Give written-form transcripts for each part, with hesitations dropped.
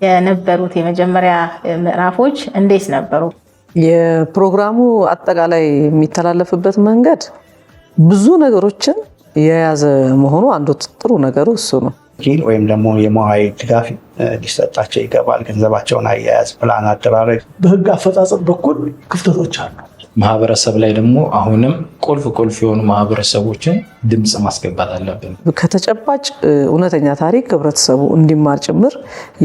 የነበሩት የመጀመሪያ ምዕራፎች እንዴት ነበሩ? የፕሮግራሙ አጠቃላይ የሚተላለፍበት መንገድ ብዙ ነገሮችን የያዘ መሆኑ አንዱ ጥሩ ነገሩ እሱ ነው። ወይም ደግሞ የሙያዊ ድጋፍ ሊሰጣቸው ይገባል። ገንዘባቸውን አያያዝ፣ ፕላን አደራረግ፣ በህግ አፈጻጸም በኩል ክፍተቶች አሉ። ማህበረሰብ ላይ ደግሞ አሁንም ቁልፍ የሆኑ ማህበረሰቦችን ድምጽ ማስገባት አለብን። ከተጨባጭ እውነተኛ ታሪክ ህብረተሰቡ እንዲማር ጭምር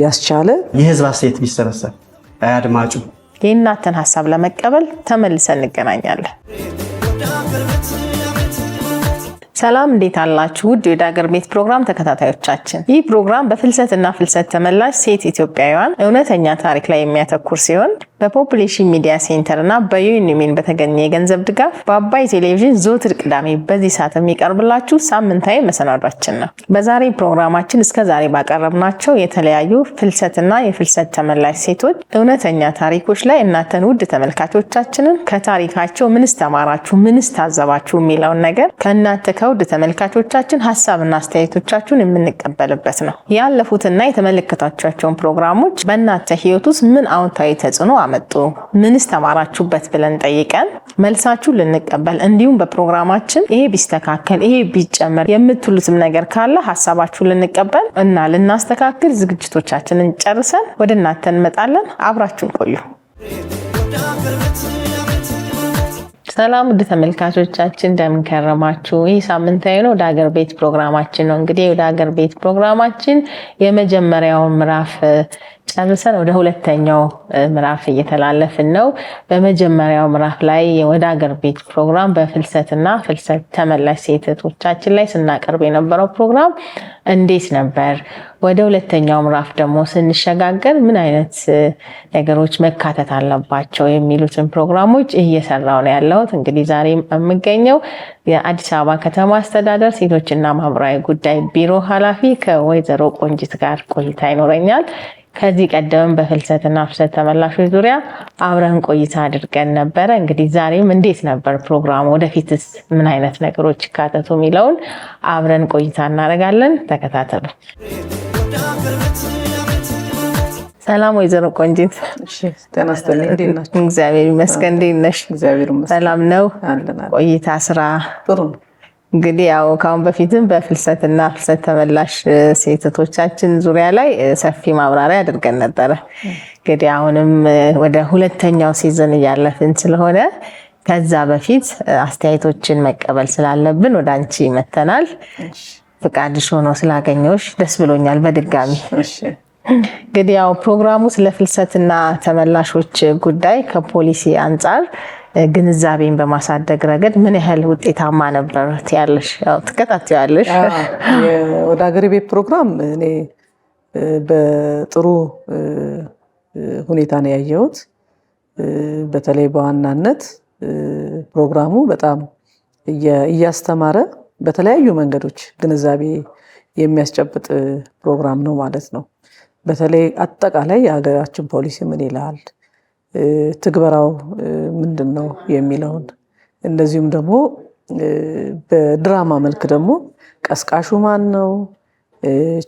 ያስቻለ የህዝብ አስተያየት ቢሰበሰብ አድማጩ የእናንተን ሀሳብ ለመቀበል ተመልሰን እንገናኛለን። ሰላም እንዴት አላችሁ? ውድ የወደ ሀገር ቤት ፕሮግራም ተከታታዮቻችን፣ ይህ ፕሮግራም በፍልሰትና ፍልሰት ተመላሽ ሴት ኢትዮጵያውያን እውነተኛ ታሪክ ላይ የሚያተኩር ሲሆን በፖፑሌሽን ሚዲያ ሴንተር እና በዩኒሚን በተገኘ የገንዘብ ድጋፍ በአባይ ቴሌቪዥን ዘወትር ቅዳሜ በዚህ ሰዓት የሚቀርብላችሁ ሳምንታዊ መሰናዷችን ነው። በዛሬ ፕሮግራማችን እስከዛሬ ባቀረብናቸው የተለያዩ ፍልሰትና የፍልሰት ተመላሽ ሴቶች እውነተኛ ታሪኮች ላይ እናንተን ውድ ተመልካቾቻችንን ከታሪካቸው ምንስ ተማራችሁ፣ ምንስ ታዘባችሁ የሚለውን ነገር ከእናንተ ከውድ ተመልካቾቻችን ሀሳብና አስተያየቶቻችሁን የምንቀበልበት ነው። ያለፉትና የተመለከታችኋቸውን ፕሮግራሞች በእናንተ ህይወት ውስጥ ምን አዎንታዊ ተጽዕኖ አመጡ፣ ምንስ ተማራችሁበት ብለን ጠይቀን መልሳችሁ ልንቀበል እንዲሁም በፕሮግራማችን ይሄ ቢስተካከል ይሄ ቢጨመር የምትሉትም ነገር ካለ ሀሳባችሁ ልንቀበል እና ልናስተካክል ዝግጅቶቻችንን ጨርሰን ወደ እናንተ እንመጣለን። አብራችሁን ቆዩ። ሰላም ውድ ተመልካቾቻችን እንደምን ከረማችሁ? ይህ ሳምንታዊ ነው ወደ ሀገር ቤት ፕሮግራማችን ነው። እንግዲህ ወደ ሀገር ቤት ፕሮግራማችን የመጀመሪያውን ምዕራፍ ጨርሰን ወደ ሁለተኛው ምዕራፍ እየተላለፍን ነው። በመጀመሪያው ምዕራፍ ላይ ወደ ሀገር ቤት ፕሮግራም በፍልሰትና ፍልሰት ተመላሽ ሴቶቻችን ላይ ስናቀርብ የነበረው ፕሮግራም እንዴት ነበር? ወደ ሁለተኛው ምዕራፍ ደግሞ ስንሸጋገር ምን አይነት ነገሮች መካተት አለባቸው የሚሉትን ፕሮግራሞች እየሰራው ነው ያለሁት። እንግዲህ ዛሬ የምገኘው የአዲስ አበባ ከተማ አስተዳደር ሴቶችና ማህበራዊ ጉዳይ ቢሮ ኃላፊ ከወይዘሮ ቆንጂት ጋር ቆይታ ይኖረኛል። ከዚህ ቀደም በፍልሰትና ፍልሰት ተመላሾች ዙሪያ አብረን ቆይታ አድርገን ነበረ። እንግዲህ ዛሬም እንዴት ነበር ፕሮግራሙ፣ ወደፊትስ ምን አይነት ነገሮች ይካተቱ የሚለውን አብረን ቆይታ እናደርጋለን። ተከታተሉ። ሰላም ወይዘሮ ቆንጂት። እሺ ተናስተልኝ። እንዴት ናችሁ? እግዚአብሔር ይመስገን። እንዴት ነሽ? እግዚአብሔር ይመስገን። ሰላም ነው? ቆይታ ስራ ጥሩ ነው። እንግዲህ ያው ካሁን በፊትም በፍልሰትና ፍልሰት ተመላሽ ሴቶቻችን ዙሪያ ላይ ሰፊ ማብራሪያ አድርገን ነበረ። እንግዲህ አሁንም ወደ ሁለተኛው ሲዝን እያለፍን ስለሆነ ከዛ በፊት አስተያየቶችን መቀበል ስላለብን ወደ አንቺ መተናል። ፍቃድሽ ሆኖ ስላገኘሁሽ ደስ ብሎኛል በድጋሚ። እንግዲህ ያው ፕሮግራሙ ስለ ፍልሰትና ተመላሾች ጉዳይ ከፖሊሲ አንጻር ግንዛቤን በማሳደግ ረገድ ምን ያህል ውጤታማ ነበር ያለሽ? ያው ተከታታያለሽ። ወደ ሀገር ቤት ፕሮግራም እኔ በጥሩ ሁኔታ ነው ያየሁት። በተለይ በዋናነት ፕሮግራሙ በጣም እያስተማረ በተለያዩ መንገዶች ግንዛቤ የሚያስጨብጥ ፕሮግራም ነው ማለት ነው። በተለይ አጠቃላይ የሀገራችን ፖሊሲ ምን ይላል፣ ትግበራው ምንድነው የሚለውን እንደዚሁም ደግሞ በድራማ መልክ ደግሞ ቀስቃሹ ማን ነው፣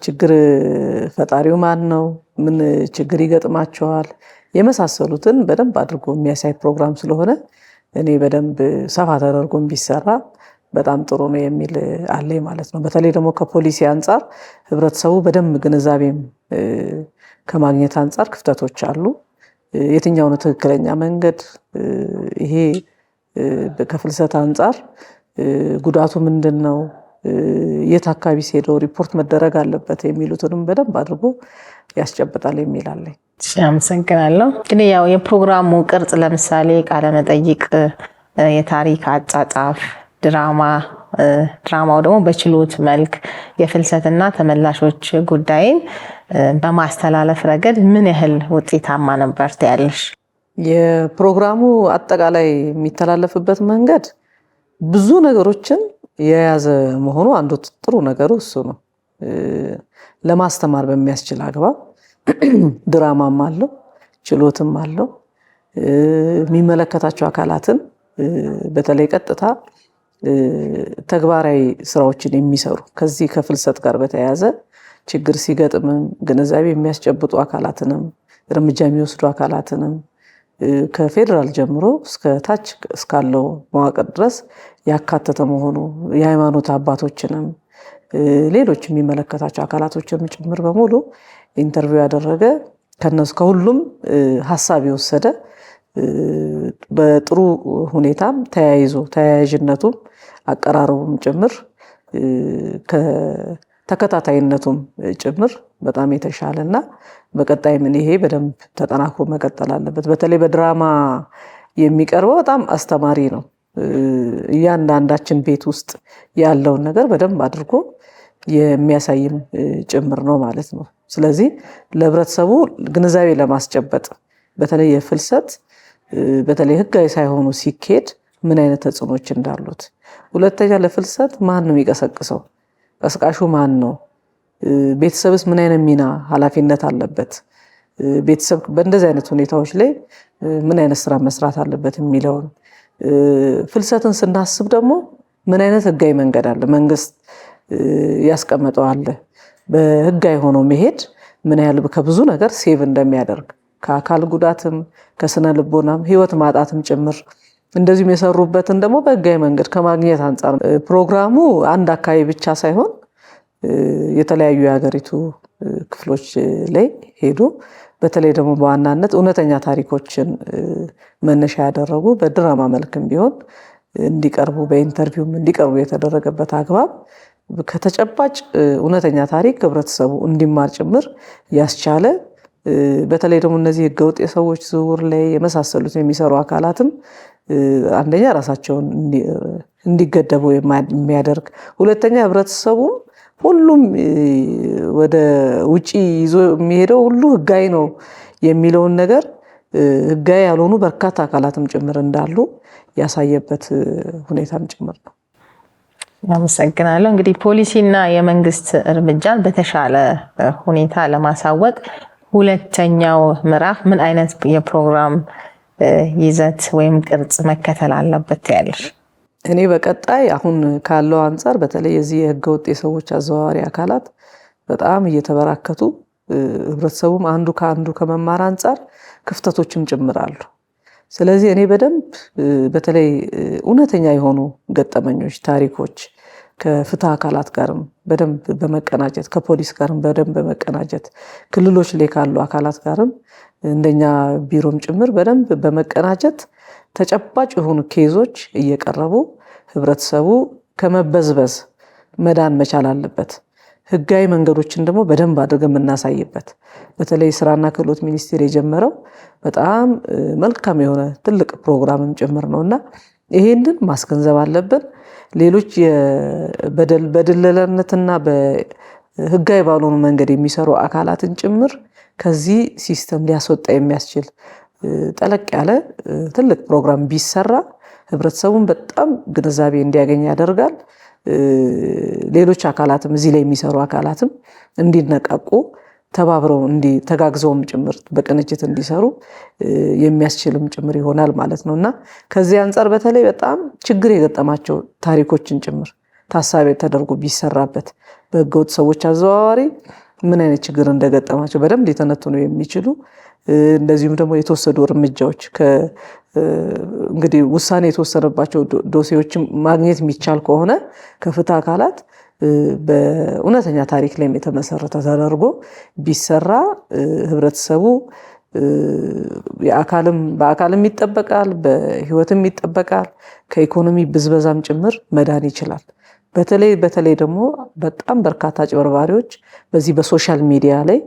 ችግር ፈጣሪው ማን ነው፣ ምን ችግር ይገጥማቸዋል የመሳሰሉትን በደንብ አድርጎ የሚያሳይ ፕሮግራም ስለሆነ እኔ በደንብ ሰፋ ተደርጎ ቢሰራ በጣም ጥሩ ነው የሚል አለኝ ማለት ነው። በተለይ ደግሞ ከፖሊሲ አንጻር ህብረተሰቡ በደንብ ግንዛቤም ከማግኘት አንጻር ክፍተቶች አሉ። የትኛው ነው ትክክለኛ መንገድ፣ ይሄ ከፍልሰት አንጻር ጉዳቱ ምንድነው፣ የት አካባቢ ሲሄደው ሪፖርት መደረግ አለበት የሚሉትንም በደንብ አድርጎ ያስጨብጣል የሚል አለኝ። አመሰግናለሁ። እንግዲህ ያው የፕሮግራሙ ቅርጽ ለምሳሌ ቃለ መጠይቅ፣ የታሪክ አጻጻፍ፣ ድራማው ደግሞ በችሎት መልክ የፍልሰትና ተመላሾች ጉዳይን በማስተላለፍ ረገድ ምን ያህል ውጤታማ ነበር ትያለሽ? የፕሮግራሙ አጠቃላይ የሚተላለፍበት መንገድ ብዙ ነገሮችን የያዘ መሆኑ አንዱ ጥሩ ነገሩ እሱ ነው። ለማስተማር በሚያስችል አግባብ ድራማም አለው፣ ችሎትም አለው። የሚመለከታቸው አካላትን በተለይ ቀጥታ ተግባራዊ ስራዎችን የሚሰሩ ከዚህ ከፍልሰት ጋር በተያያዘ ችግር ሲገጥምም ግንዛቤ የሚያስጨብጡ አካላትንም እርምጃ የሚወስዱ አካላትንም ከፌደራል ጀምሮ እስከ ታች እስካለው መዋቅር ድረስ ያካተተ መሆኑ የሃይማኖት አባቶችንም ሌሎች የሚመለከታቸው አካላቶችንም ጭምር በሙሉ ኢንተርቪው ያደረገ ከነሱ ከሁሉም ሐሳብ የወሰደ በጥሩ ሁኔታም ተያያዥነቱም አቀራረቡም ጭምር ከተከታታይነቱም ጭምር በጣም የተሻለና በቀጣይ ምን ይሄ በደንብ ተጠናክሮ መቀጠል አለበት። በተለይ በድራማ የሚቀርበው በጣም አስተማሪ ነው። እያንዳንዳችን ቤት ውስጥ ያለውን ነገር በደንብ አድርጎ የሚያሳይም ጭምር ነው ማለት ነው። ስለዚህ ለህብረተሰቡ ግንዛቤ ለማስጨበጥ በተለይ የፍልሰት በተለይ ህጋዊ ሳይሆኑ ሲኬድ ምን አይነት ተጽዕኖች እንዳሉት፣ ሁለተኛ ለፍልሰት ማን ነው የሚቀሰቅሰው? ቀስቃሹ ማን ነው? ቤተሰብስ ምን አይነት ሚና ኃላፊነት አለበት? ቤተሰብ በእንደዚህ አይነት ሁኔታዎች ላይ ምን አይነት ስራ መስራት አለበት የሚለውን ፍልሰትን ስናስብ ደግሞ ምን አይነት ህጋዊ መንገድ አለ? መንግስት ያስቀመጠው አለ። በህጋዊ ሆኖ መሄድ ምን ያህል ከብዙ ነገር ሴቭ እንደሚያደርግ ከአካል ጉዳትም ከስነ ልቦናም ህይወት ማጣትም ጭምር እንደዚሁም የሰሩበትን ደግሞ በህጋዊ መንገድ ከማግኘት አንጻር ፕሮግራሙ አንድ አካባቢ ብቻ ሳይሆን የተለያዩ የሀገሪቱ ክፍሎች ላይ ሄዶ በተለይ ደግሞ በዋናነት እውነተኛ ታሪኮችን መነሻ ያደረጉ በድራማ መልክም ቢሆን እንዲቀርቡ በኢንተርቪውም እንዲቀርቡ የተደረገበት አግባብ ከተጨባጭ እውነተኛ ታሪክ ህብረተሰቡ እንዲማር ጭምር ያስቻለ በተለይ ደግሞ እነዚህ ህገወጥ የሰዎች ዝውውር ላይ የመሳሰሉት የሚሰሩ አካላትም አንደኛ ራሳቸውን እንዲገደቡ የሚያደርግ፣ ሁለተኛ ህብረተሰቡ ሁሉም ወደ ውጪ ይዞ የሚሄደው ሁሉ ህጋዊ ነው የሚለውን ነገር ህጋዊ ያልሆኑ በርካታ አካላትም ጭምር እንዳሉ ያሳየበት ሁኔታም ጭምር ነው። አመሰግናለሁ። እንግዲህ ፖሊሲና የመንግስት እርምጃን በተሻለ ሁኔታ ለማሳወቅ ሁለተኛው ምዕራፍ ምን አይነት የፕሮግራም ይዘት ወይም ቅርጽ መከተል አለበት ያለሽ? እኔ በቀጣይ አሁን ካለው አንጻር በተለይ የዚህ የህገወጥ የሰዎች አዘዋዋሪ አካላት በጣም እየተበራከቱ ህብረተሰቡም አንዱ ከአንዱ ከመማር አንጻር ክፍተቶችም ጭምራሉ። ስለዚህ እኔ በደንብ በተለይ እውነተኛ የሆኑ ገጠመኞች፣ ታሪኮች ከፍትህ አካላት ጋርም በደንብ በመቀናጀት ከፖሊስ ጋርም በደንብ በመቀናጀት ክልሎች ላይ ካሉ አካላት ጋርም እንደኛ ቢሮም ጭምር በደንብ በመቀናጀት ተጨባጭ የሆኑ ኬዞች እየቀረቡ ህብረተሰቡ ከመበዝበዝ መዳን መቻል አለበት። ህጋዊ መንገዶችን ደግሞ በደንብ አድርገን የምናሳይበት በተለይ ስራና ክህሎት ሚኒስቴር የጀመረው በጣም መልካም የሆነ ትልቅ ፕሮግራምም ጭምር ነውና ይሄንን ማስገንዘብ አለብን። ሌሎች በድለላነትና በህጋዊ ባልሆኑ መንገድ የሚሰሩ አካላትን ጭምር ከዚህ ሲስተም ሊያስወጣ የሚያስችል ጠለቅ ያለ ትልቅ ፕሮግራም ቢሰራ ህብረተሰቡን በጣም ግንዛቤ እንዲያገኝ ያደርጋል። ሌሎች አካላትም እዚህ ላይ የሚሰሩ አካላትም እንዲነቃቁ ተባብረው ተጋግዘውም ጭምር በቅንጅት እንዲሰሩ የሚያስችልም ጭምር ይሆናል ማለት ነውና ከዚህ አንጻር በተለይ በጣም ችግር የገጠማቸው ታሪኮችን ጭምር ታሳቢ ተደርጎ ቢሰራበት በህገወጥ ሰዎች አዘዋዋሪ ምን አይነት ችግር እንደገጠማቸው በደንብ ሊተነትኑ የሚችሉ እንደዚሁም ደግሞ የተወሰዱ እርምጃዎች እንግዲህ ውሳኔ የተወሰነባቸው ዶሴዎችን ማግኘት የሚቻል ከሆነ ከፍትህ አካላት በእውነተኛ ታሪክ ላይ የተመሰረተ ተደርጎ ቢሰራ ህብረተሰቡ በአካልም ይጠበቃል፣ በህይወትም ይጠበቃል፣ ከኢኮኖሚ ብዝበዛም ጭምር መዳን ይችላል። በተለይ ደግሞ በጣም በርካታ አጭበርባሪዎች በዚህ በሶሻል ሚዲያ ላይ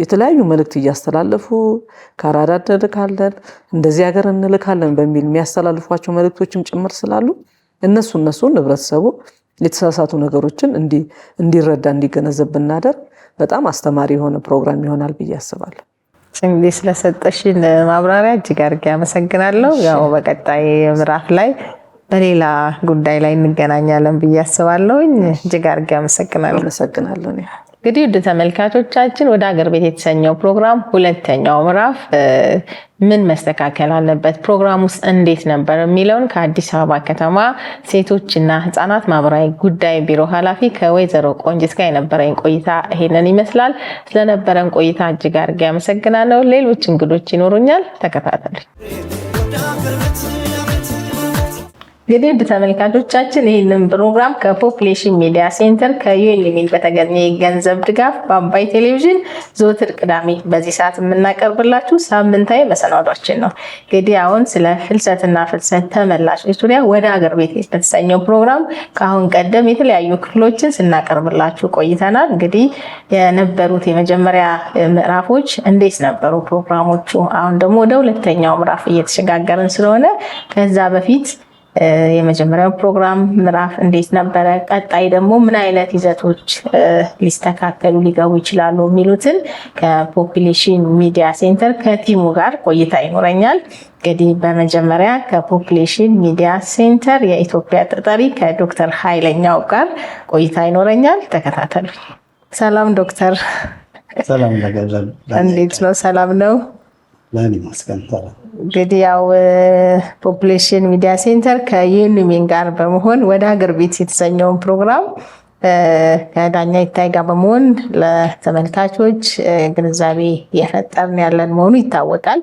የተለያዩ መልእክት እያስተላለፉ ካናዳ እንልካለን እንደዚህ ሀገር እንልካለን በሚል የሚያስተላልፏቸው መልእክቶችም ጭምር ስላሉ እነሱን ህብረተሰቡ የተሳሳቱ ነገሮችን እንዲረዳ እንዲገነዘብ ብናደርግ በጣም አስተማሪ የሆነ ፕሮግራም ይሆናል ብዬ አስባለሁ። እንግዲህ ስለሰጠሽን ማብራሪያ እጅግ አድርጌ አመሰግናለሁ። ያው በቀጣይ ምዕራፍ ላይ በሌላ ጉዳይ ላይ እንገናኛለን ብዬ አስባለሁ። እጅግ አድርጌ አመሰግናለሁ። እንግዲህ ውድ ተመልካቾቻችን ወደ ሀገር ቤት የተሰኘው ፕሮግራም ሁለተኛው ምዕራፍ ምን መስተካከል አለበት፣ ፕሮግራም ውስጥ እንዴት ነበር የሚለውን ከአዲስ አበባ ከተማ ሴቶችና ህፃናት ማህበራዊ ጉዳይ ቢሮ ኃላፊ ከወይዘሮ ቆንጂት ጋር የነበረኝ ቆይታ ይሄንን ይመስላል። ስለነበረን ቆይታ እጅግ አድርጌ አመሰግናለሁ። ሌሎች እንግዶች ይኖሩኛል፣ ተከታተሉ። እንግዲህ ውድ ተመልካቾቻችን ይህንን ፕሮግራም ከፖፕሌሽን ሚዲያ ሴንተር ከዩኤንሚን በተገኘ የገንዘብ ድጋፍ በአባይ ቴሌቪዥን ዘወትር ቅዳሜ በዚህ ሰዓት የምናቀርብላችሁ ሳምንታዊ መሰናዷችን ነው። እንግዲህ አሁን ስለ ፍልሰትና ፍልሰት ተመላሾች ዙሪያ ወደ ሀገር ቤት የተሰኘው ፕሮግራም ከአሁን ቀደም የተለያዩ ክፍሎችን ስናቀርብላችሁ ቆይተናል። እንግዲህ የነበሩት የመጀመሪያ ምዕራፎች እንዴት ነበሩ ፕሮግራሞቹ? አሁን ደግሞ ወደ ሁለተኛው ምዕራፍ እየተሸጋገርን ስለሆነ ከዛ በፊት የመጀመሪያው ፕሮግራም ምዕራፍ እንዴት ነበረ፣ ቀጣይ ደግሞ ምን አይነት ይዘቶች ሊስተካከሉ ሊገቡ ይችላሉ የሚሉትን ከፖፕሌሽን ሚዲያ ሴንተር ከቲሙ ጋር ቆይታ ይኖረኛል። እንግዲህ በመጀመሪያ ከፖፕሌሽን ሚዲያ ሴንተር የኢትዮጵያ ተጠሪ ከዶክተር ኃይለኛው ጋር ቆይታ ይኖረኛል። ተከታተሉ። ሰላም ዶክተር። ሰላም። እንዴት ነው? ሰላም ነው? ለኔ ማስከን እንግዲህ ያው ፖፕሌሽን ሚዲያ ሴንተር ከዩኤንሚን ጋር በመሆን ወደ ሀገር ቤት የተሰኘውን ፕሮግራም ከዳኛ ይታይ ጋር በመሆን ለተመልካቾች ግንዛቤ እየፈጠርን ያለን መሆኑ ይታወቃል።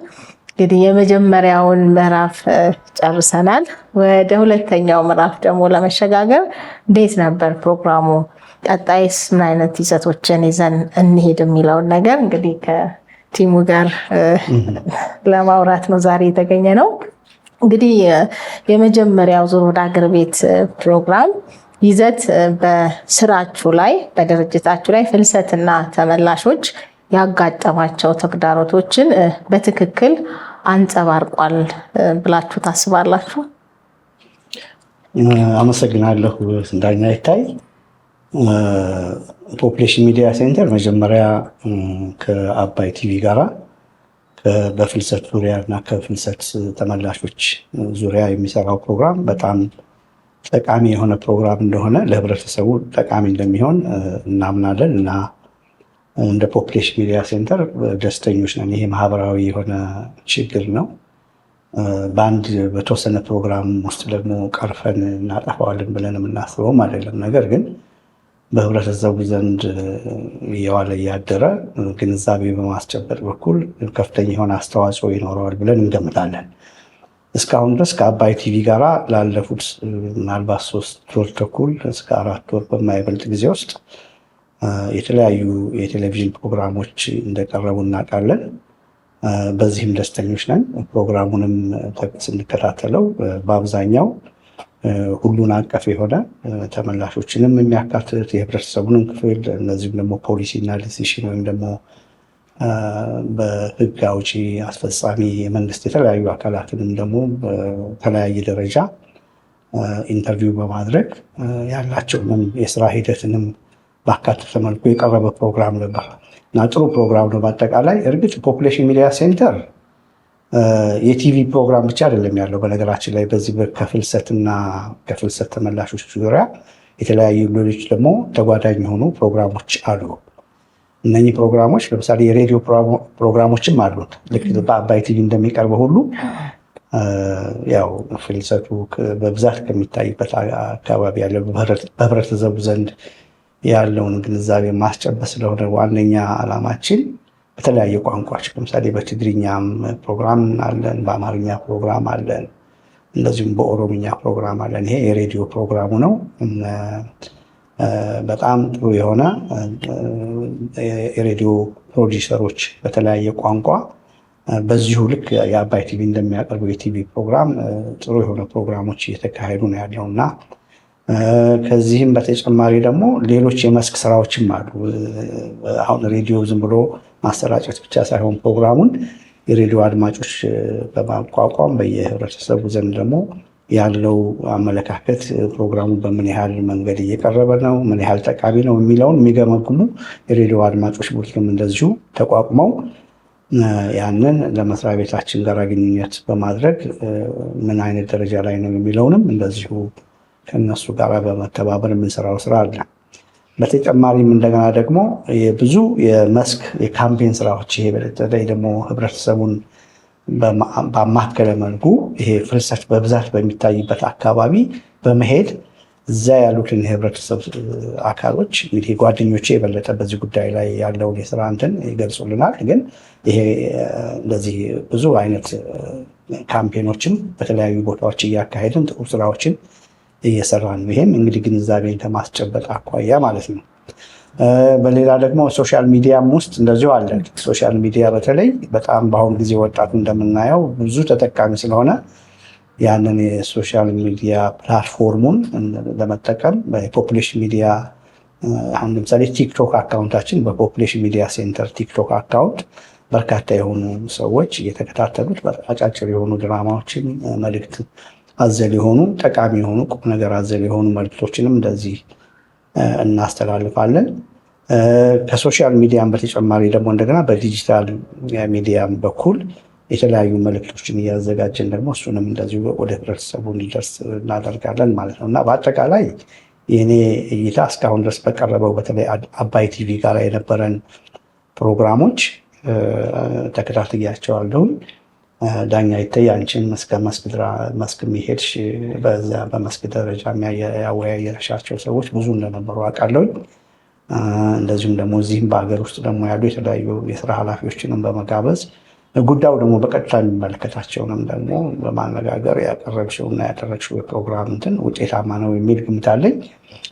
እንግዲህ የመጀመሪያውን ምዕራፍ ጨርሰናል። ወደ ሁለተኛው ምዕራፍ ደግሞ ለመሸጋገር እንዴት ነበር ፕሮግራሙ፣ ቀጣይስ ምን አይነት ይዘቶችን ይዘን እንሄድ የሚለውን ነገር እንግዲህ ቲሙ ጋር ለማውራት ነው ዛሬ የተገኘ ነው። እንግዲህ የመጀመሪያው ዙር ወደ ሀገር ቤት ፕሮግራም ይዘት በስራችሁ ላይ በድርጅታችሁ ላይ ፍልሰትና ተመላሾች ያጋጠማቸው ተግዳሮቶችን በትክክል አንጸባርቋል ብላችሁ ታስባላችሁ? አመሰግናለሁ ዳኛ ይታይ። ፖፕሌሽን ሚዲያ ሴንተር መጀመሪያ ከአባይ ቲቪ ጋራ በፍልሰት ዙሪያ እና ከፍልሰት ተመላሾች ዙሪያ የሚሰራው ፕሮግራም በጣም ጠቃሚ የሆነ ፕሮግራም እንደሆነ ለህብረተሰቡ ጠቃሚ እንደሚሆን እናምናለን እና እንደ ፖፕሌሽን ሚዲያ ሴንተር ደስተኞች ነን። ይሄ ማህበራዊ የሆነ ችግር ነው። በአንድ በተወሰነ ፕሮግራም ውስጥ ደግሞ ቀርፈን እናጠፋዋለን ብለን የምናስበውም አይደለም። ነገር ግን በህብረተሰቡ ዘንድ እየዋለ እያደረ ግንዛቤ በማስጨበጥ በኩል ከፍተኛ የሆነ አስተዋጽኦ ይኖረዋል ብለን እንገምታለን። እስካሁን ድረስ ከአባይ ቲቪ ጋር ላለፉት ምናልባት 3 ወር ተኩል እስከ 4 ወር በማይበልጥ ጊዜ ውስጥ የተለያዩ የቴሌቪዥን ፕሮግራሞች እንደቀረቡ እናውቃለን። በዚህም ደስተኞች ነን። ፕሮግራሙንም ስንከታተለው በአብዛኛው ሁሉን አቀፍ የሆነ ተመላሾችንም የሚያካትት የህብረተሰቡንም ክፍል እነዚህም ደግሞ ፖሊሲና ዲሲሽን ወይም ደግሞ በህግ አውጪ አስፈጻሚ የመንግስት የተለያዩ አካላትንም ደግሞ በተለያየ ደረጃ ኢንተርቪው በማድረግ ያላቸውንም የስራ ሂደትንም ባካተተ መልኩ የቀረበ ፕሮግራም ነበር እና ጥሩ ፕሮግራም ነው። በአጠቃላይ እርግጥ ፖፕሌሽን ሚዲያ ሴንተር የቲቪ ፕሮግራም ብቻ አይደለም ያለው። በነገራችን ላይ በዚህ ከፍልሰትና ከፍልሰት ተመላሾች ዙሪያ የተለያዩ ሌሎች ደግሞ ተጓዳኝ የሆኑ ፕሮግራሞች አሉ። እነኚህ ፕሮግራሞች ለምሳሌ የሬዲዮ ፕሮግራሞችም አሉት። ልክ በአባይ ቲቪ እንደሚቀርበው ሁሉ ያው ፍልሰቱ በብዛት ከሚታይበት አካባቢ ያለ በህብረተሰቡ ዘንድ ያለውን ግንዛቤ ማስጨበጥ ስለሆነ ዋነኛ ዓላማችን በተለያየ ቋንቋዎች ለምሳሌ በትግርኛም ፕሮግራም አለን፣ በአማርኛ ፕሮግራም አለን፣ እንደዚሁም በኦሮምኛ ፕሮግራም አለን። ይሄ የሬዲዮ ፕሮግራሙ ነው። በጣም ጥሩ የሆነ የሬዲዮ ፕሮዲውሰሮች በተለያየ ቋንቋ በዚሁ ልክ የአባይ ቲቪ እንደሚያቀርበው የቲቪ ፕሮግራም ጥሩ የሆነ ፕሮግራሞች እየተካሄዱ ነው ያለው እና ከዚህም በተጨማሪ ደግሞ ሌሎች የመስክ ስራዎችም አሉ። አሁን ሬዲዮ ዝም ብሎ ማሰራጨት ብቻ ሳይሆን ፕሮግራሙን የሬዲዮ አድማጮች በማቋቋም በየህብረተሰቡ ዘንድ ደግሞ ያለው አመለካከት ፕሮግራሙ በምን ያህል መንገድ እየቀረበ ነው፣ ምን ያህል ጠቃሚ ነው የሚለውን የሚገመግሙ የሬዲዮ አድማጮች ቡድንም እንደዚሁ ተቋቁመው ያንን ለመስሪያ ቤታችን ጋር ግንኙነት በማድረግ ምን አይነት ደረጃ ላይ ነው የሚለውንም እንደዚሁ ከነሱ ጋር በመተባበር የምንሰራው ስራ አለ። በተጨማሪም እንደገና ደግሞ ብዙ የመስክ የካምፔን ስራዎች ይሄ በተለይ ደግሞ ህብረተሰቡን በማከለ መልኩ ይሄ ፍልሰት በብዛት በሚታይበት አካባቢ በመሄድ እዛ ያሉትን የህብረተሰብ አካሎች እንግዲህ ጓደኞቼ የበለጠ በዚህ ጉዳይ ላይ ያለውን የስራ እንትን ይገልጹልናል። ግን ይሄ እንደዚህ ብዙ አይነት ካምፔኖችን በተለያዩ ቦታዎች እያካሄድን ጥሩ ስራዎችን እየሰራን ነው። ይሄም እንግዲህ ግንዛቤን ከማስጨበጥ አኳያ ማለት ነው። በሌላ ደግሞ ሶሻል ሚዲያም ውስጥ እንደዚሁ አለ። ሶሻል ሚዲያ በተለይ በጣም በአሁኑ ጊዜ ወጣቱ እንደምናየው ብዙ ተጠቃሚ ስለሆነ ያንን የሶሻል ሚዲያ ፕላትፎርሙን ለመጠቀም በፖፑሌሽን ሚዲያ አሁን ለምሳሌ ቲክቶክ አካውንታችን በፖፑሌሽን ሚዲያ ሴንተር ቲክቶክ አካውንት በርካታ የሆኑ ሰዎች እየተከታተሉት አጫጭር የሆኑ ድራማዎችን መልእክት አዘል የሆኑ ጠቃሚ የሆኑ ቁም ነገር አዘል የሆኑ መልእክቶችንም እንደዚህ እናስተላልፋለን። ከሶሻል ሚዲያም በተጨማሪ ደግሞ እንደገና በዲጂታል ሚዲያም በኩል የተለያዩ መልእክቶችን እያዘጋጀን ደግሞ እሱንም እንደዚሁ ወደ ህብረተሰቡ እንዲደርስ እናደርጋለን ማለት ነው እና በአጠቃላይ የኔ እይታ እስካሁን ድረስ በቀረበው በተለይ አባይ ቲቪ ጋር የነበረን ፕሮግራሞች ተከታትያቸዋለሁ። ዳኛ ይታይ አንቺን እስከ መስክ የሚሄድሽ በዛ በመስክ ደረጃ ያወያየሻቸው ሰዎች ብዙ እንደነበሩ አውቃለሁ። እንደዚሁም ደግሞ እዚህም በሀገር ውስጥ ደግሞ ያሉ የተለያዩ የስራ ኃላፊዎችንም በመጋበዝ ጉዳዩ ደግሞ በቀጥታ የሚመለከታቸውንም ደግሞ በማነጋገር ያቀረብሽውና ያደረግሽው የፕሮግራም እንትን ውጤታማ ነው የሚል ግምት አለኝ።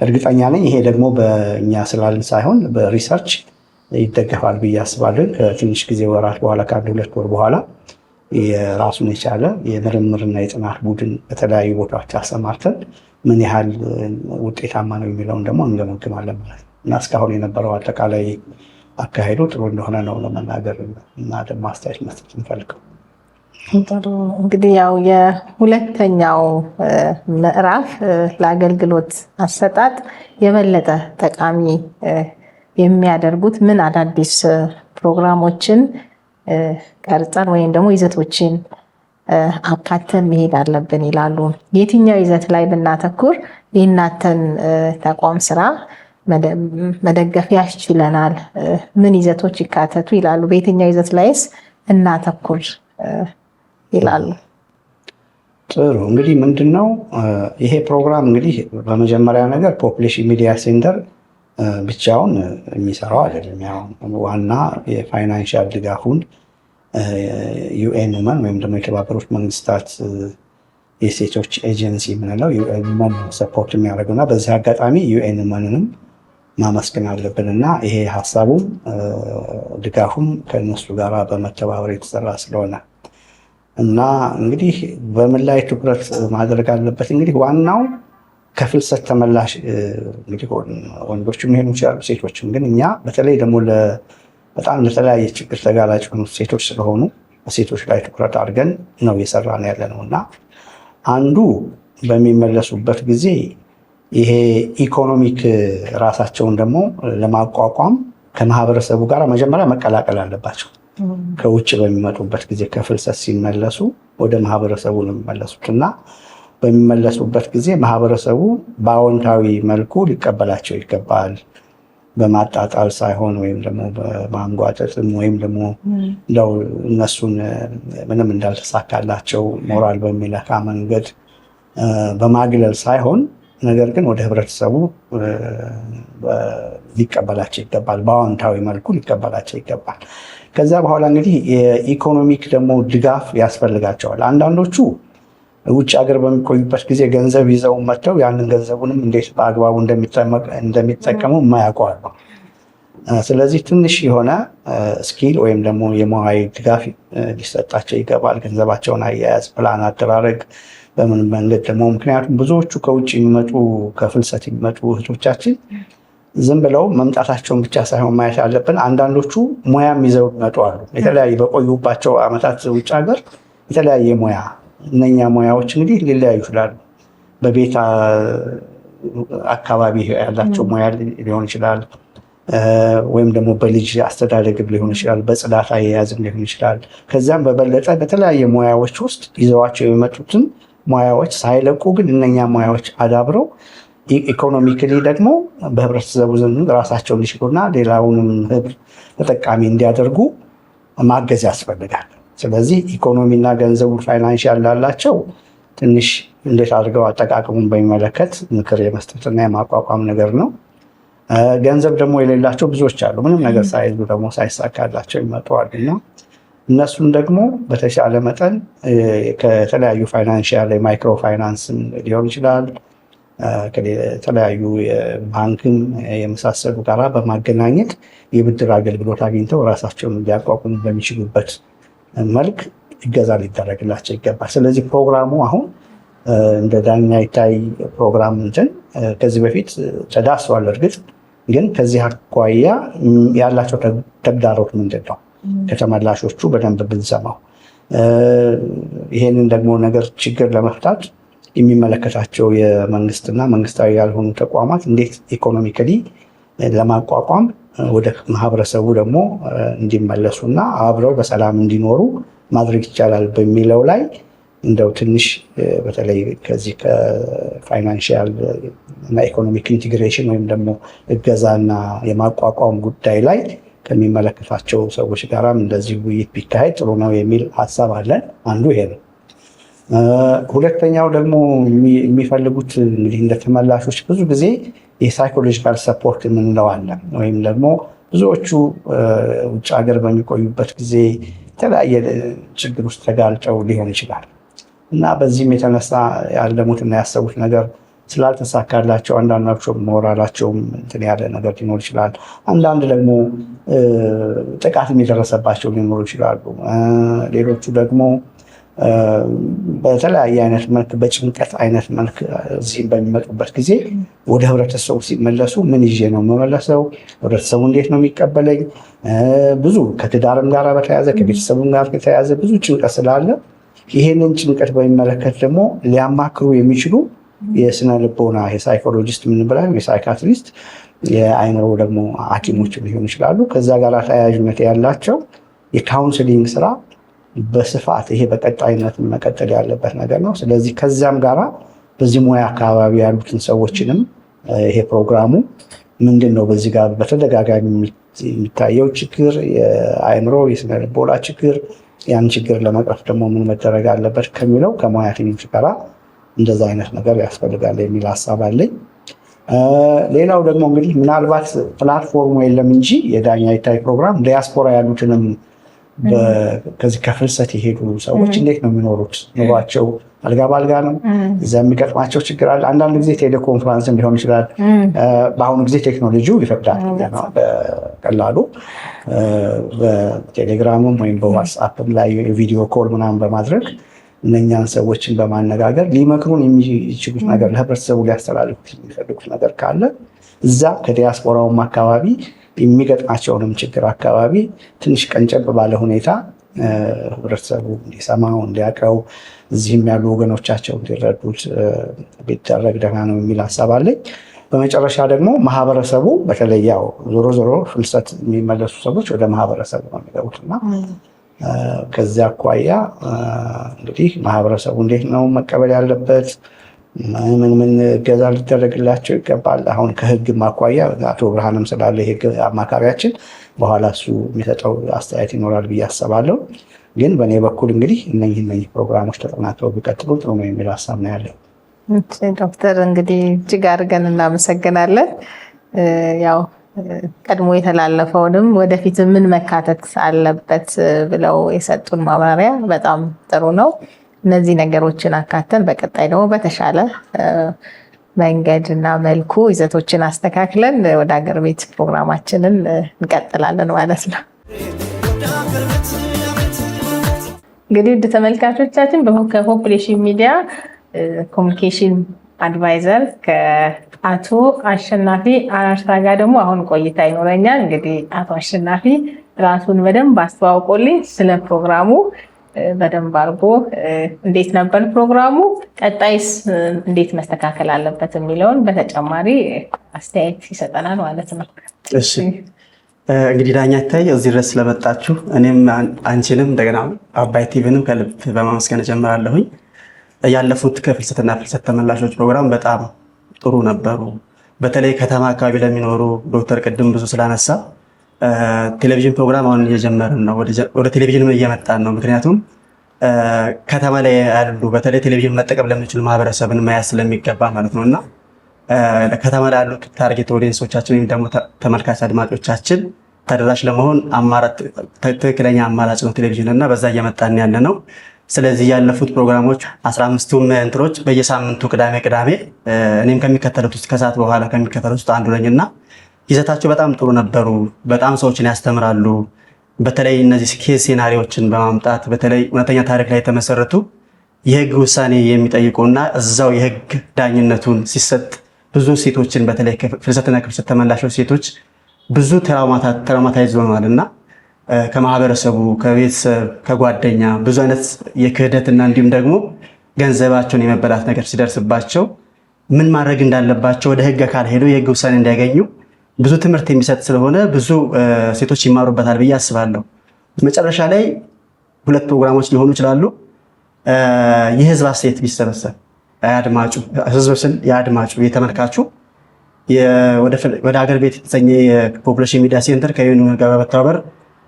እርግጠኛ ነኝ ይሄ ደግሞ በእኛ ስላልን ሳይሆን በሪሰርች ይደገፋል ብዬ አስባለሁ። ከትንሽ ጊዜ ወራት በኋላ ከአንድ 2 ወር በኋላ የራሱን የቻለ የምርምርና የጥናት ቡድን በተለያዩ ቦታዎች አሰማርተን ምን ያህል ውጤታማ ነው የሚለውን ደግሞ እንገመግማለን ማለት ነው እና እስካሁን የነበረው አጠቃላይ አካሄዱ ጥሩ እንደሆነ ነው ለመናገር እና ደግሞ አስተያየት መስጠት እንፈልገው። ጥሩ እንግዲህ ያው የሁለተኛው ምዕራፍ ለአገልግሎት አሰጣጥ የበለጠ ጠቃሚ የሚያደርጉት ምን አዳዲስ ፕሮግራሞችን ቀርጸን ወይም ደግሞ ይዘቶችን አካተን መሄድ አለብን ይላሉ። የትኛው ይዘት ላይ ብናተኩር የእናንተን ተቋም ስራ መደገፍ ያስችለናል? ምን ይዘቶች ይካተቱ ይላሉ? በየትኛው ይዘት ላይስ እናተኩር ይላሉ? ጥሩ እንግዲህ ምንድነው ይሄ ፕሮግራም እንግዲህ በመጀመሪያ ነገር ፖፑሌሽን ሚዲያ ሴንተር ብቻውን የሚሰራው አይደለም። ያው ዋና የፋይናንሻል ድጋፉን ዩኤን ውመን ወይም ደግሞ የተባበሩት መንግስታት የሴቶች ኤጀንሲ የምንለው ዩኤን ውመን ሰፖርት የሚያደርገውና በዚህ አጋጣሚ ዩኤን ውመንንም ማመስገን አለብን እና ይሄ ሀሳቡም ድጋፉም ከነሱ ጋር በመተባበር የተሰራ ስለሆነ እና እንግዲህ በምን ላይ ትኩረት ማድረግ አለበት? እንግዲህ ዋናው ከፍልሰት ተመላሽ እንግዲህ ወንዶችም ሊሆኑ ይችላሉ ሴቶችም፣ ግን እኛ በተለይ ደግሞ በጣም ለተለያየ ችግር ተጋላጭ የሆኑ ሴቶች ስለሆኑ በሴቶች ላይ ትኩረት አድርገን ነው እየሰራን ያለ ነው እና አንዱ በሚመለሱበት ጊዜ ይሄ ኢኮኖሚክ ራሳቸውን ደግሞ ለማቋቋም ከማህበረሰቡ ጋር መጀመሪያ መቀላቀል አለባቸው። ከውጭ በሚመጡበት ጊዜ ከፍልሰት ሲመለሱ ወደ ማህበረሰቡ ነው የሚመለሱት እና በሚመለሱበት ጊዜ ማህበረሰቡ በአዎንታዊ መልኩ ሊቀበላቸው ይገባል። በማጣጣል ሳይሆን ወይም ደግሞ በማንጓጠጥም ወይም ደግሞ እንደው እነሱን ምንም እንዳልተሳካላቸው ሞራል በሚለካ መንገድ በማግለል ሳይሆን ነገር ግን ወደ ህብረተሰቡ ሊቀበላቸው ይገባል። በአዎንታዊ መልኩ ሊቀበላቸው ይገባል። ከዛ በኋላ እንግዲህ የኢኮኖሚክ ደግሞ ድጋፍ ያስፈልጋቸዋል። አንዳንዶቹ ውጭ ሀገር በሚቆዩበት ጊዜ ገንዘብ ይዘው መጥተው ያንን ገንዘቡንም እንዴት በአግባቡ እንደሚጠቀሙ የማያውቁ አሉ። ስለዚህ ትንሽ የሆነ ስኪል ወይም ደግሞ የሙያዊ ድጋፍ ሊሰጣቸው ይገባል። ገንዘባቸውን አያያዝ፣ ፕላን አደራረግ በምን መንገድ ደግሞ ምክንያቱም ብዙዎቹ ከውጭ የሚመጡ ከፍልሰት የሚመጡ እህቶቻችን ዝም ብለው መምጣታቸውን ብቻ ሳይሆን ማየት አለብን። አንዳንዶቹ ሙያም ይዘው ይመጡ አሉ። የተለያዩ በቆዩባቸው ዓመታት ውጭ ሀገር የተለያየ ሙያ እነኛ ሙያዎች እንግዲህ ሊለያዩ ይችላሉ። በቤት አካባቢ ያላቸው ሙያ ሊሆን ይችላል፣ ወይም ደግሞ በልጅ አስተዳደግ ሊሆን ይችላል፣ በጽዳት አያያዝም ሊሆን ይችላል። ከዚያም በበለጠ በተለያየ ሙያዎች ውስጥ ይዘዋቸው የመጡትን ሙያዎች ሳይለቁ ግን እነኛ ሙያዎች አዳብረው ኢኮኖሚክሊ ደግሞ በህብረተሰቡ ዘንድ ራሳቸው እንዲችሉና ሌላውንም ህብር ተጠቃሚ እንዲያደርጉ ማገዝ ያስፈልጋል። ስለዚህ ኢኮኖሚና ገንዘቡ ፋይናንሻል ላላቸው ትንሽ እንዴት አድርገው አጠቃቀሙን በሚመለከት ምክር የመስጠትና የማቋቋም ነገር ነው። ገንዘብ ደግሞ የሌላቸው ብዙዎች አሉ። ምንም ነገር ሳይዙ ደግሞ ሳይሳካላቸው ይመጣዋል እና እነሱን ደግሞ በተሻለ መጠን ከተለያዩ ፋይናንሻል የማይክሮ ፋይናንስም ሊሆን ይችላል ከተለያዩ ባንክም የመሳሰሉ ጋራ በማገናኘት የብድር አገልግሎት አግኝተው ራሳቸውን ሊያቋቁሙ በሚችሉበት መልክ እገዛ ሊደረግላቸው ይገባል። ስለዚህ ፕሮግራሙ አሁን እንደ ዳኛ ይታይ ፕሮግራም እንትን ከዚህ በፊት ተዳስሷል። እርግጥ ግን ከዚህ አኳያ ያላቸው ተግዳሮት ምንድን ነው? ከተመላሾቹ በደንብ ብንሰማው ይሄንን ደግሞ ነገር ችግር ለመፍታት የሚመለከታቸው የመንግስትና መንግስታዊ ያልሆኑ ተቋማት እንዴት ኢኮኖሚካሊ ለማቋቋም ወደ ማህበረሰቡ ደግሞ እንዲመለሱና አብረው በሰላም እንዲኖሩ ማድረግ ይቻላል በሚለው ላይ እንደው ትንሽ በተለይ ከዚህ ከፋይናንሻል እና ኢኮኖሚክ ኢንቲግሬሽን ወይም ደግሞ እገዛና የማቋቋም ጉዳይ ላይ ከሚመለከታቸው ሰዎች ጋራም እንደዚህ ውይይት ቢካሄድ ጥሩ ነው የሚል ሀሳብ አለን። አንዱ ይሄ ነው። ሁለተኛው ደግሞ የሚፈልጉት እንግዲህ እንደ ተመላሾች ብዙ ጊዜ የሳይኮሎጂካል ሰፖርት የምንለው አለ። ወይም ደግሞ ብዙዎቹ ውጭ ሀገር በሚቆዩበት ጊዜ የተለያየ ችግር ውስጥ ተጋልጠው ሊሆን ይችላል እና በዚህም የተነሳ ያለሙትና ያሰቡት ነገር ስላልተሳካላቸው አንዳንዳቸው ሞራላቸውም እንትን ያለ ነገር ሊኖር ይችላል። አንዳንድ ደግሞ ጥቃትም የደረሰባቸው ሊኖሩ ይችላሉ። ሌሎቹ ደግሞ በተለያየ አይነት መልክ በጭንቀት አይነት መልክ እዚህም በሚመጡበት ጊዜ ወደ ህብረተሰቡ ሲመለሱ ምን ይዤ ነው የምመለሰው? ህብረተሰቡ እንዴት ነው የሚቀበለኝ? ብዙ ከትዳርም ጋር በተያያዘ ከቤተሰቡም ጋር የተያያዘ ብዙ ጭንቀት ስላለ ይሄንን ጭንቀት በሚመለከት ደግሞ ሊያማክሩ የሚችሉ የስነ ልቦና የሳይኮሎጂስት የምንበላው የሳይካትሪስት የአይምሮ ደግሞ ሐኪሞች ሊሆኑ ይችላሉ። ከዛ ጋር ተያያዥነት ያላቸው የካውንስሊንግ ስራ በስፋት ይሄ በቀጣይነት መቀጠል ያለበት ነገር ነው። ስለዚህ ከዚያም ጋራ በዚህ ሙያ አካባቢ ያሉትን ሰዎችንም ይሄ ፕሮግራሙ ምንድን ነው በዚህ ጋር በተደጋጋሚ የሚታየው ችግር የአይምሮ የስነ ልቦና ችግር ያን ችግር ለመቅረፍ ደግሞ ምን መደረግ አለበት ከሚለው ከሙያተኞች ጋራ እንደዛ አይነት ነገር ያስፈልጋል የሚል ሀሳብ አለኝ። ሌላው ደግሞ እንግዲህ ምናልባት ፕላትፎርሙ የለም እንጂ የዳኛ ይታይ ፕሮግራም ዲያስፖራ ያሉትንም ከዚህ ከፍልሰት የሄዱ ሰዎች እንዴት ነው የሚኖሩት? ኑሯቸው አልጋ ባልጋ ነው? እዛ የሚገጥማቸው ችግር አለ? አንዳንድ ጊዜ ቴሌኮንፈረንስም ሊሆን ይችላል። በአሁኑ ጊዜ ቴክኖሎጂው ይፈቅዳል በቀላሉ በቴሌግራምም ወይም በዋትስአፕም ላይ የቪዲዮ ኮል ምናምን በማድረግ እነኛን ሰዎችን በማነጋገር ሊመክሩን የሚችሉት ነገር ለህብረተሰቡ ሊያስተላልፉት የሚፈልጉት ነገር ካለ እዛ ከዲያስፖራውም አካባቢ የሚገጥማቸውንም ችግር አካባቢ ትንሽ ቀንጨብ ባለ ሁኔታ ህብረተሰቡ እንዲሰማው እንዲያውቀው እዚህም ያሉ ወገኖቻቸው እንዲረዱት ቢደረግ ደህና ነው የሚል ሀሳብ አለኝ። በመጨረሻ ደግሞ ማህበረሰቡ በተለይ ያው ዞሮ ዞሮ ፍልሰት የሚመለሱ ሰዎች ወደ ማህበረሰቡ ነው የሚገቡትና ከዚያ አኳያ እንግዲህ ማህበረሰቡ እንዴት ነው መቀበል ያለበት? ምን እገዛ ሊደረግላቸው ይገባል? አሁን ከህግ አኳያ አቶ ብርሃንም ስላለ የህግ አማካሪያችን በኋላ እሱ የሚሰጠው አስተያየት ይኖራል ብዬ አስባለሁ። ግን በእኔ በኩል እንግዲህ እነዚህ ፕሮግራሞች ተጠናክረው ቢቀጥሉ ጥሩ ነው የሚል ሀሳብ ነው ያለው። ዶክተር እንግዲህ እጅግ አድርገን እናመሰግናለን። ያው ቀድሞ የተላለፈውንም ወደፊት ምን መካተት አለበት ብለው የሰጡን ማብራሪያ በጣም ጥሩ ነው። እነዚህ ነገሮችን አካተን በቀጣይ ደግሞ በተሻለ መንገድ እና መልኩ ይዘቶችን አስተካክለን ወደ ሀገር ቤት ፕሮግራማችንን እንቀጥላለን ማለት ነው። እንግዲህ ውድ ተመልካቾቻችን ከፖፑሌሽን ሚዲያ ኮሚኒኬሽን አድቫይዘር ከአቶ አሸናፊ አራርሳ ጋር ደግሞ አሁን ቆይታ ይኖረኛል። እንግዲህ አቶ አሸናፊ ራሱን በደንብ አስተዋውቆልኝ ስለ ፕሮግራሙ በደንብ አድርጎ እንዴት ነበር ፕሮግራሙ፣ ቀጣይስ እንዴት መስተካከል አለበት የሚለውን በተጨማሪ አስተያየት ይሰጠናል ማለት ነው። እሺ እንግዲህ ዳኛ ይታይ እዚህ ድረስ ስለመጣችሁ እኔም አንቺንም እንደገና አባይ ቲቪንም ከልብ በማመስገን እጀምራለሁኝ። ያለፉት ከፍልሰትና ፍልሰት ተመላሾች ፕሮግራም በጣም ጥሩ ነበሩ። በተለይ ከተማ አካባቢ ለሚኖሩ ዶክተር ቅድም ብዙ ስላነሳ ቴሌቪዥን ፕሮግራም አሁን እየጀመርን ነው፣ ወደ ቴሌቪዥን እየመጣን ነው። ምክንያቱም ከተማ ላይ ያሉ በተለይ ቴሌቪዥን መጠቀም ለሚችሉ ማህበረሰብን መያዝ ስለሚገባ ማለት ነው እና ከተማ ላይ ያሉ ታርጌት ኦዲየንሶቻችን ወይም ደግሞ ተመልካች አድማጮቻችን ተደራሽ ለመሆን ትክክለኛ አማራጭ ነው ቴሌቪዥን እና በዛ እየመጣን ያለ ነው። ስለዚህ ያለፉት ፕሮግራሞች 15ቱም እንትሮች በየሳምንቱ ቅዳሜ እኔም ከሚከተሉት ውስጥ ከሰዓት በኋላ ከሚከተሉት ውስጥ አንዱ ነኝና ይዘታቸው በጣም ጥሩ ነበሩ። በጣም ሰዎችን ያስተምራሉ። በተለይ እነዚህ ኬስ ሴናሪዎችን በማምጣት በተለይ እውነተኛ ታሪክ ላይ የተመሰረቱ የህግ ውሳኔ የሚጠይቁና እዛው የህግ ዳኝነቱን ሲሰጥ ብዙ ሴቶችን በተለይ ፍልሰትና ከፍልሰት ተመላሾች ሴቶች ብዙ ትራውማታይዝ ሆነዋል እና ከማህበረሰቡ፣ ከቤተሰብ፣ ከጓደኛ ብዙ አይነት የክህደትና እንዲሁም ደግሞ ገንዘባቸውን የመበላት ነገር ሲደርስባቸው ምን ማድረግ እንዳለባቸው ወደ ህግ አካል ሄዶ የህግ ውሳኔ እንዲያገኙ ብዙ ትምህርት የሚሰጥ ስለሆነ ብዙ ሴቶች ይማሩበታል ብዬ አስባለሁ። መጨረሻ ላይ 2 ፕሮግራሞች ሊሆኑ ይችላሉ። የህዝብ አስተያየት ቢሰበሰብ የአድማጩ የተመልካቹ ወደ ሀገር ቤት የተሰኘ የፖፑሌሽን ሚዲያ ሴንተር ከዩኒ ጋር በመተባበር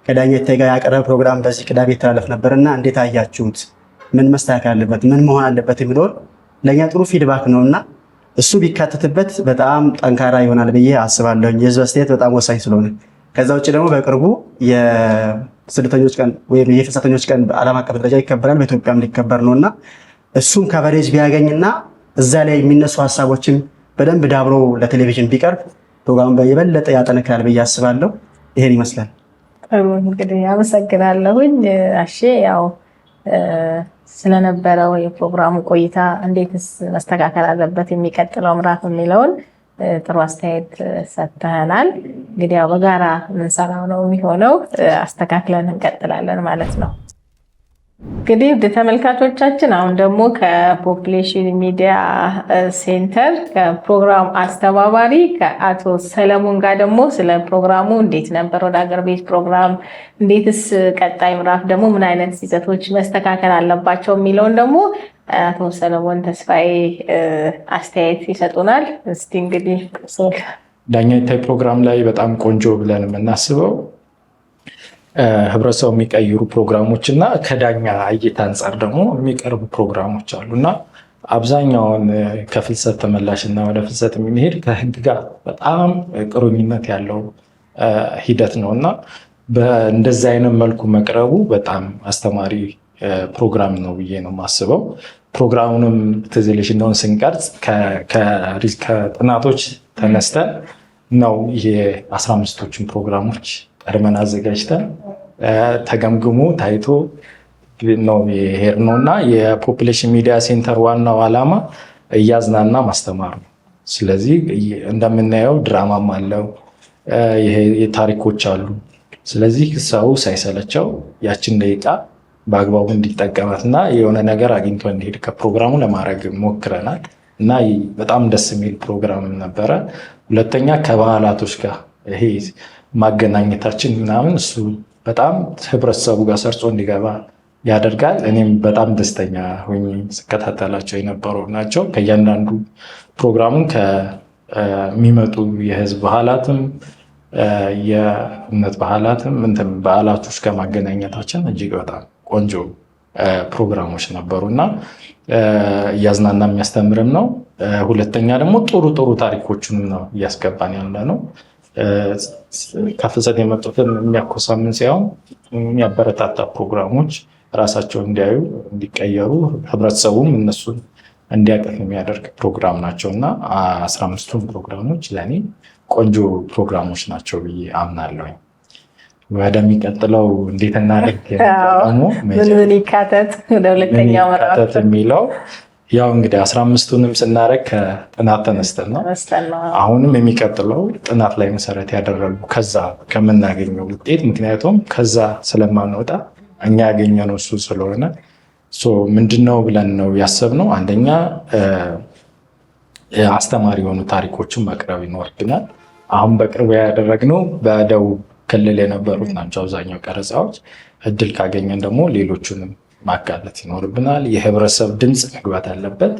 ከዳኛ ኢታይ ጋር ያቀረበ ፕሮግራም በዚህ ቅዳሜ ይተላለፍ ነበርና እንዴት አያችሁት? ምን መስተካከል አለበት? ምን መሆን አለበት የሚለውን ለእኛ ጥሩ ፊድባክ ነውና እሱ ቢካተትበት በጣም ጠንካራ ይሆናል ብዬ አስባለሁ። የህዝብ አስተያየት በጣም ወሳኝ ስለሆነ። ከዛ ውጭ ደግሞ በቅርቡ የስደተኞች ቀን ወይም የፍልሰተኞች ቀን በዓለም አቀፍ ደረጃ ይከበራል፣ በኢትዮጵያም ሊከበር ነውና እሱም ከቨሬጅ ቢያገኝና እዛ ላይ የሚነሱ ሀሳቦችን በደንብ ዳብሮ ለቴሌቪዥን ቢቀርብ ፕሮግራሙ የበለጠ ያጠነክራል ብዬ አስባለሁ። ይሄን ይመስላል። ጥሩ እንግዲህ አመሰግናለሁኝ አሼ። ያው ስለነበረው የፕሮግራሙ ቆይታ እንዴትስ መስተካከል አለበት የሚቀጥለው ምዕራፍ የሚለውን ጥሩ አስተያየት ሰጥተናል። እንግዲህ ያው በጋራ የምንሰራው ነው የሚሆነው፣ አስተካክለን እንቀጥላለን ማለት ነው። እንግዲህ ውድ ተመልካቾቻችን አሁን ደግሞ ከፖፑሌሽን ሚዲያ ሴንተር ከፕሮግራም አስተባባሪ ከአቶ ሰለሞን ጋር ደግሞ ስለ ፕሮግራሙ እንዴት ነበር ወደ ሀገር ቤት ፕሮግራም እንዴትስ ቀጣይ ምዕራፍ ደግሞ ምን አይነት ይዘቶች መስተካከል አለባቸው የሚለውን ደግሞ አቶ ሰለሞን ተስፋዬ አስተያየት ይሰጡናል። እስቲ እንግዲህ ዳኛ ኢታይ ፕሮግራም ላይ በጣም ቆንጆ ብለን የምናስበው ህብረተሰቡ የሚቀይሩ ፕሮግራሞች እና ከዳኛ እይታ አንጻር ደግሞ የሚቀርቡ ፕሮግራሞች አሉ እና አብዛኛውን ከፍልሰት ተመላሽ እና ወደ ፍልሰት የሚሄድ ከህግ ጋር በጣም ቁርኝነት ያለው ሂደት ነው እና በእንደዚህ አይነት መልኩ መቅረቡ በጣም አስተማሪ ፕሮግራም ነው ብዬ ነው የማስበው። ፕሮግራሙንም ትዝ ይልሽ እንደሆነ ስንቀርጽ ከጥናቶች ተነስተን ነው ይሄ 15ቶችን ፕሮግራሞች ቀድመን አዘጋጅተን ተገምግሞ ታይቶ ነው የሄድነው እና የፖፑሌሽን ሚዲያ ሴንተር ዋናው ዓላማ እያዝናና ማስተማር ነው። ስለዚህ እንደምናየው ድራማም አለው፣ ታሪኮች አሉ። ስለዚህ ሰው ሳይሰለቸው ያችን ደቂቃ በአግባቡ እንዲጠቀመት እና የሆነ ነገር አግኝቶ እንዲሄድ ከፕሮግራሙ ለማድረግ ሞክረናል እና በጣም ደስ የሚል ፕሮግራም ነበረ። ሁለተኛ ከባህላቶች ጋር ይሄ ማገናኘታችን ምናምን እሱ በጣም ህብረተሰቡ ጋር ሰርጾ እንዲገባ ያደርጋል። እኔም በጣም ደስተኛ ሆኜ ስከታተላቸው የነበሩ ናቸው። ከእያንዳንዱ ፕሮግራሙን ከሚመጡ የህዝብ ባህላትም የእምነት ባህላትም በዓላቶች ጋር ማገናኘታችን እጅግ በጣም ቆንጆ ፕሮግራሞች ነበሩ እና እያዝናና የሚያስተምርም ነው። ሁለተኛ ደግሞ ጥሩ ጥሩ ታሪኮችንም ነው እያስገባን ያለ ነው። ከፍልሰት የመጡትን የሚያኮሳምን ሳይሆን የሚያበረታታ ፕሮግራሞች ራሳቸው እንዲያዩ እንዲቀየሩ ህብረተሰቡም እነሱን እንዲያቀፍ የሚያደርግ ፕሮግራም ናቸው እና 15ቱም ፕሮግራሞች ለእኔ ቆንጆ ፕሮግራሞች ናቸው ብዬ አምናለሁኝ። ወደሚቀጥለው እንዴት እናደርግ ምን ይካተት ወደ ሁለተኛው ምዕራፍ የሚለው ያው እንግዲህ 15ቱንም ስናደርግ ከጥናት ተነስተን ነው። አሁንም የሚቀጥለው ጥናት ላይ መሰረት ያደረጉ ከዛ ከምናገኘው ውጤት ምክንያቱም ከዛ ስለማንወጣ እኛ ያገኘነው እሱ ስለሆነ ምንድነው ብለን ነው ያሰብነው። አንደኛ አስተማሪ የሆኑ ታሪኮችን ማቅረብ ይኖርብናል። አሁን በቅርቡ ያደረግነው በደቡብ ክልል የነበሩት ናቸው አብዛኛው ቀረጻዎች። እድል ካገኘን ደግሞ ሌሎቹንም ማጋለጥ ይኖርብናል። የህብረተሰብ ድምፅ መግባት አለበት።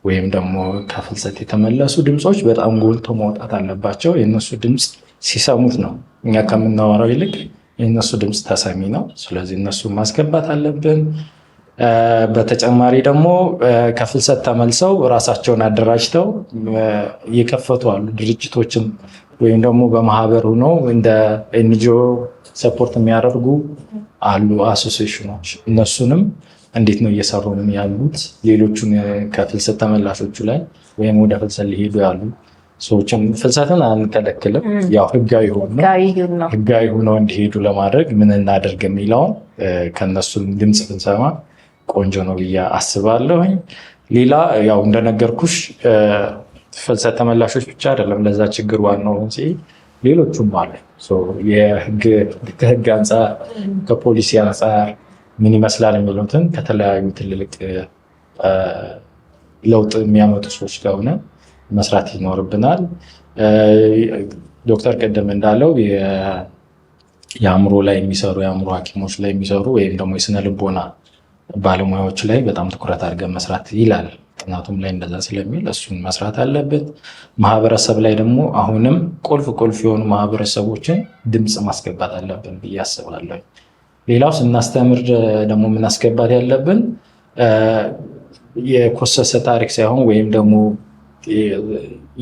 ወይም ደግሞ ከፍልሰት የተመለሱ ድምፆች በጣም ጎልቶ መውጣት አለባቸው። የእነሱ ድምፅ ሲሰሙት ነው እኛ ከምናወራው ይልቅ የእነሱ ድምፅ ተሰሚ ነው። ስለዚህ እነሱን ማስገባት አለብን። በተጨማሪ ደግሞ ከፍልሰት ተመልሰው ራሳቸውን አደራጅተው እየከፈቱ አሉ ድርጅቶችን ወይም ደግሞ በማህበር ሆነው እንደ ኤንጂኦ ሰፖርት የሚያደርጉ አሉ አሶሲዬሽኖች። እነሱንም እንዴት ነው እየሰሩ ያሉት? ሌሎቹን ከፍልሰት ተመላሾቹ ላይ ወይም ወደ ፍልሰት ሊሄዱ ያሉ ሰዎችን ፍልሰትን አንከለክልም። ያው ህጋዊ ሆነው እንዲሄዱ ለማድረግ ምን እናደርግ የሚለውን ከነሱም ድምፅ ብንሰማ ቆንጆ ነው ብዬ አስባለሁኝ። ሌላ ያው እንደነገርኩሽ ፍልሰት ተመላሾች ብቻ አይደለም ለዛ ችግር ዋናው መንስኤ ሌሎቹም አለ። ከህግ አንጻር ከፖሊሲ አንጻር ምን ይመስላል የሚሉትን ከተለያዩ ትልልቅ ለውጥ የሚያመጡ ሰዎች ጋር ሆነን መስራት ይኖርብናል። ዶክተር ቅድም እንዳለው የአእምሮ ላይ የሚሰሩ የአእምሮ ሐኪሞች ላይ የሚሰሩ ወይም ደግሞ የስነ ልቦና ባለሙያዎች ላይ በጣም ትኩረት አድርገን መስራት ይላል ጥናቱም ላይ እንደዛ ስለሚል እሱን መስራት አለብን። ማህበረሰብ ላይ ደግሞ አሁንም ቁልፍ የሆኑ ማህበረሰቦችን ድምፅ ማስገባት አለብን ብዬ አስባለሁ። ሌላው ስናስተምር ደግሞ የምናስገባት ያለብን የኮሰሰ ታሪክ ሳይሆን ወይም ደግሞ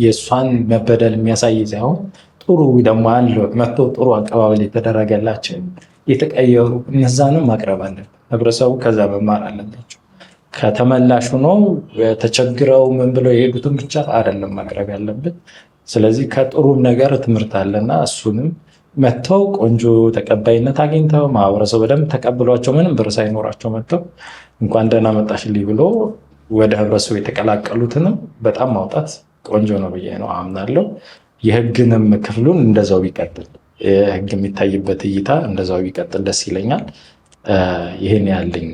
የእሷን መበደል የሚያሳይ ሳይሆን ጥሩ ደግሞ መጥቶ ጥሩ አቀባበል የተደረገላቸው የተቀየሩ እነዛንም ማቅረብ አለብን። ህብረተሰቡ ከዛ መማር አለባቸው። ከተመላሹ ነው ተቸግረው ምን ብለው የሄዱትን ብቻ አይደለም ማቅረብ ያለብን። ስለዚህ ከጥሩ ነገር ትምህርት አለና እሱንም መጥተው ቆንጆ ተቀባይነት አግኝተው ማህበረሰቡ በደንብ ተቀብሏቸው ምንም ብር ሳይኖራቸው መጥተው እንኳን ደህና መጣሽልኝ ብሎ ወደ ህብረተሰቡ የተቀላቀሉትንም በጣም ማውጣት ቆንጆ ነው ብዬ ነው አምናለሁ። የህግንም ክፍሉን እንደዛው ቢቀጥል ህግ የሚታይበት እይታ እንደዛው ቢቀጥል ደስ ይለኛል። ይህን ያለኝ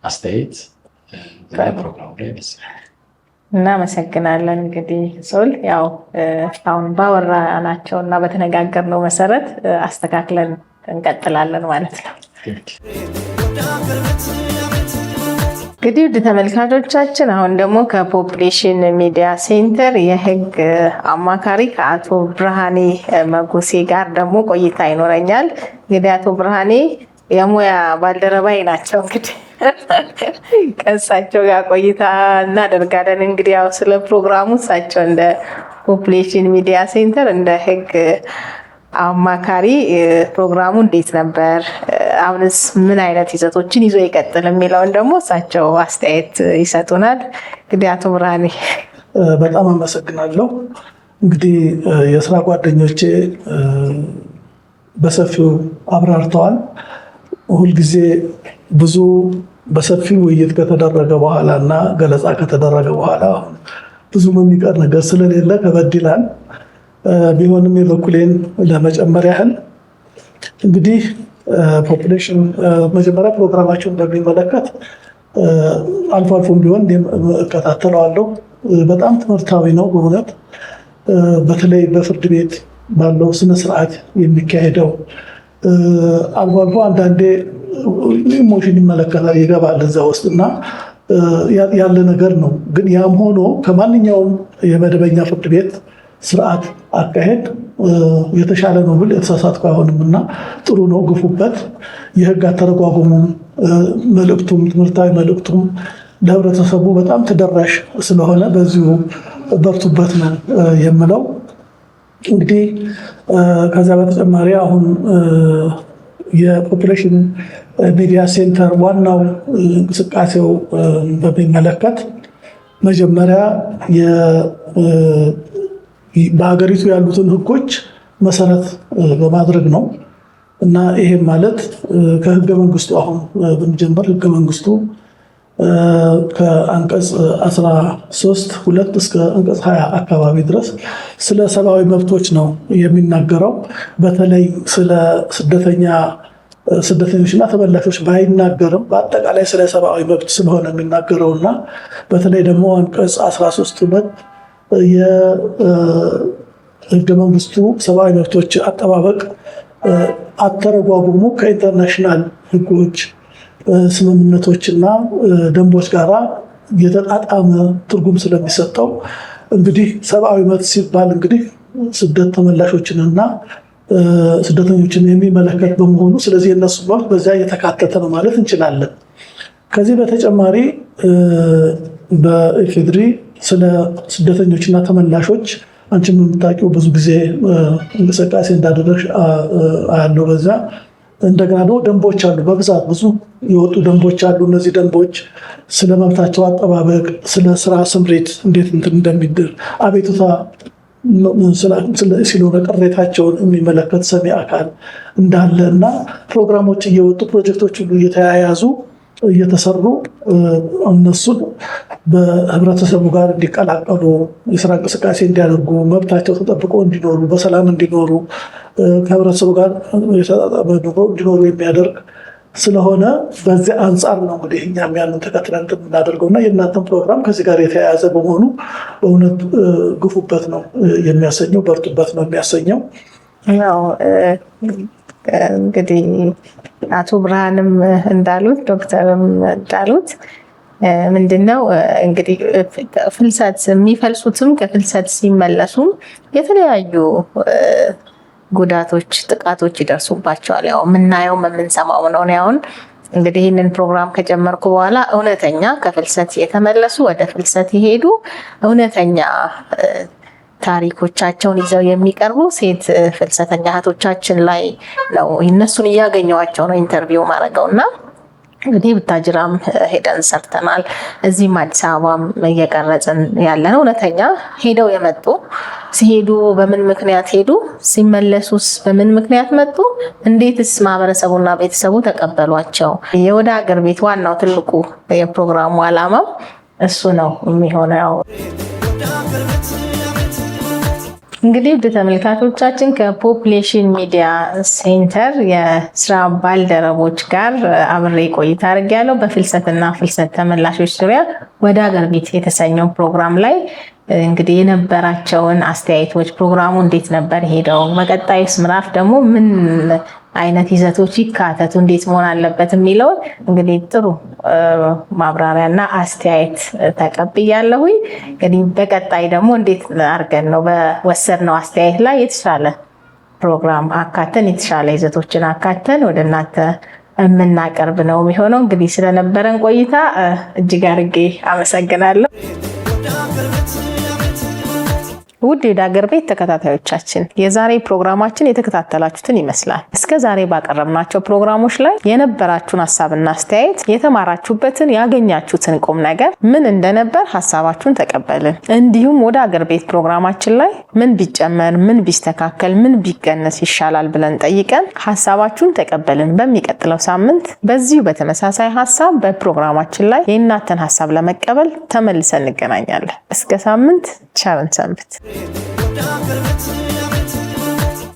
አስተያየት ፕሮግራሙ ላይ ደስ እናመሰግናለን። እንግዲህ ሶል ያው አሁን ባወራናቸው እና በተነጋገርነው መሰረት አስተካክለን እንቀጥላለን ማለት ነው። እንግዲህ ውድ ተመልካቾቻችን አሁን ደግሞ ከፖፕሌሽን ሚዲያ ሴንተር የህግ አማካሪ ከአቶ ብርሃኔ መጉሴ ጋር ደግሞ ቆይታ ይኖረኛል። እንግዲህ አቶ ብርሃኔ የሙያ ባልደረባይ ናቸው። እንግዲህ ከእሳቸው ጋር ቆይታ እናደርጋለን። እንግዲህ ያው ስለ ፕሮግራሙ እሳቸው እንደ ፖፕሌሽን ሚዲያ ሴንተር እንደ ህግ አማካሪ ፕሮግራሙ እንዴት ነበር፣ አሁንስ ምን አይነት ይዘቶችን ይዞ ይቀጥል የሚለውን ደግሞ እሳቸው አስተያየት ይሰጡናል። እንግዲህ አቶ ብርሃኔ በጣም አመሰግናለሁ። እንግዲህ የስራ ጓደኞቼ በሰፊው አብራርተዋል። ሁልጊዜ ብዙ በሰፊው ውይይት ከተደረገ በኋላ እና ገለጻ ከተደረገ በኋላ ብዙም የሚቀር ነገር ስለሌለ ከበድ ይላል። ቢሆንም የበኩሌን ለመጨመር ያህል እንግዲህ ፖፕሌሽን መጀመሪያ ፕሮግራማቸውን በሚመለከት አልፎ አልፎም ቢሆን እከታተለዋለሁ። በጣም ትምህርታዊ ነው በእውነት። በተለይ በፍርድ ቤት ባለው ስነስርዓት የሚካሄደው አልፎ አልፎ አንዳንዴ ኢሞሽን ይመለከታል ይገባል እዛ ውስጥ እና ያለ ነገር ነው። ግን ያም ሆኖ ከማንኛውም የመደበኛ ፍርድ ቤት ስርዓት አካሄድ የተሻለ ነው ብል የተሳሳትኩ አይሆንም እና ጥሩ ነው፣ ግፉበት። የህግ አተረጓጎሙም መልእክቱም ትምህርታዊ መልእክቱም ለህብረተሰቡ በጣም ተደራሽ ስለሆነ በዚሁ በርቱበት ነው የምለው። እንግዲህ ከዚያ በተጨማሪ አሁን የፖፕሌሽን ሚዲያ ሴንተር ዋናው እንቅስቃሴው በሚመለከት መጀመሪያ በሀገሪቱ ያሉትን ህጎች መሰረት በማድረግ ነው እና ይሄም ማለት ከህገ መንግስቱ አሁን ብንጀምር ህገ መንግስቱ ከአንቀጽ 13(2) እስከ አንቀጽ 20 አካባቢ ድረስ ስለ ሰብአዊ መብቶች ነው የሚናገረው። በተለይ ስለ ስደተኞችና ተመላሾች ባይናገርም በአጠቃላይ ስለ ሰብአዊ መብት ስለሆነ የሚናገረው እና በተለይ ደግሞ አንቀጽ 13(2) የህገ መንግስቱ ሰብአዊ መብቶች አጠባበቅ አተረጓጉሙ ከኢንተርናሽናል ህጎች፣ ስምምነቶችና ደንቦች ጋር የተጣጣመ ትርጉም ስለሚሰጠው እንግዲህ ሰብአዊ መብት ሲባል እንግዲህ ስደት ተመላሾችንና ስደተኞችን የሚመለከት በመሆኑ ስለዚህ የነሱ መብት በዚያ የተካተተ ነው ማለት እንችላለን። ከዚህ በተጨማሪ በኢፌድሪ ስለ ስደተኞችና ተመላሾች አንቺም የምታውቂው ብዙ ጊዜ እንቅስቃሴ እንዳደረግሽ አያለው። በዛ እንደገና ደግሞ ደንቦች አሉ፣ በብዛት ብዙ የወጡ ደንቦች አሉ። እነዚህ ደንቦች ስለ መብታቸው አጠባበቅ፣ ስለ ስራ ስምሪት እንዴት እንደሚድር አቤቱታ ስለሆነ ቅሬታቸውን የሚመለከት ሰሚ አካል እንዳለ እና ፕሮግራሞች እየወጡ ፕሮጀክቶች ሁሉ እየተያያዙ እየተሰሩ እነሱን በህብረተሰቡ ጋር እንዲቀላቀሉ የስራ እንቅስቃሴ እንዲያደርጉ መብታቸው ተጠብቆ እንዲኖሩ በሰላም እንዲኖሩ ከህብረተሰቡ ጋር እንዲኖሩ የሚያደርግ ስለሆነ በዚህ አንጻር ነው እንግዲህ እኛም ያንን ተከትለን የምናደርገው እና የእናንተን ፕሮግራም ከዚህ ጋር የተያያዘ በመሆኑ በእውነት ግፉበት ነው የሚያሰኘው፣ በርቱበት ነው የሚያሰኘው። ያው እንግዲህ አቶ ብርሃንም እንዳሉት ዶክተርም እንዳሉት ምንድነው እንግዲህ ፍልሰት የሚፈልሱትም ከፍልሰት ሲመለሱም የተለያዩ ጉዳቶች፣ ጥቃቶች ይደርሱባቸዋል። ያው የምናየው የምንሰማው ነው። አሁን እንግዲህ ይህንን ፕሮግራም ከጀመርኩ በኋላ እውነተኛ ከፍልሰት የተመለሱ ወደ ፍልሰት የሄዱ እውነተኛ ታሪኮቻቸውን ይዘው የሚቀርቡ ሴት ፍልሰተኛ እህቶቻችን ላይ ነው እነሱን እያገኘዋቸው ነው ኢንተርቪው ማድረገው እና እንግዲህ ቡታጅራም ሄደን ሰርተናል። እዚህም አዲስ አበባም እየቀረጽን ያለን እውነተኛ ሄደው የመጡ ሲሄዱ በምን ምክንያት ሄዱ፣ ሲመለሱስ በምን ምክንያት መጡ፣ እንዴትስ ማህበረሰቡና ቤተሰቡ ተቀበሏቸው። የወደ ሀገር ቤት ዋናው ትልቁ የፕሮግራሙ ዓላማው እሱ ነው የሚሆነው። እንግዲህ ውድ ተመልካቾቻችን ከፖፕሌሽን ሚዲያ ሴንተር የስራ ባልደረቦች ጋር አብሬ ቆይታ አድርጌያለሁ። በፍልሰትና ፍልሰት ተመላሾች ዙሪያ ወደ ሀገር ቤት የተሰኘው ፕሮግራም ላይ እንግዲህ የነበራቸውን አስተያየቶች፣ ፕሮግራሙ እንዴት ነበር ሄደው፣ በቀጣዩስ ምዕራፍ ደግሞ ምን አይነት ይዘቶች ይካተቱ፣ እንዴት መሆን አለበት የሚለውን እንግዲህ ጥሩ ማብራሪያና አስተያየት ተቀብያለሁ። እንግዲህ በቀጣይ ደግሞ እንዴት አድርገን ነው በወሰድነው አስተያየት ላይ የተሻለ ፕሮግራም አካተን የተሻለ ይዘቶችን አካተን ወደ እናንተ የምናቀርብ ነው የሚሆነው። እንግዲህ ስለነበረን ቆይታ እጅግ አድርጌ አመሰግናለሁ። ውድ የወደ ሀገር ቤት ተከታታዮቻችን የዛሬ ፕሮግራማችን የተከታተላችሁትን ይመስላል። እስከ ዛሬ ባቀረብናቸው ፕሮግራሞች ላይ የነበራችሁን ሀሳብና አስተያየት፣ የተማራችሁበትን ያገኛችሁትን ቁም ነገር ምን እንደነበር ሀሳባችሁን ተቀበልን። እንዲሁም ወደ ሀገር ቤት ፕሮግራማችን ላይ ምን ቢጨመር፣ ምን ቢስተካከል፣ ምን ቢቀነስ ይሻላል ብለን ጠይቀን ሀሳባችሁን ተቀበልን። በሚቀጥለው ሳምንት በዚሁ በተመሳሳይ ሀሳብ በፕሮግራማችን ላይ የእናንተን ሀሳብ ለመቀበል ተመልሰን እንገናኛለን። እስከ ሳምንት ቸርን ሰንብት።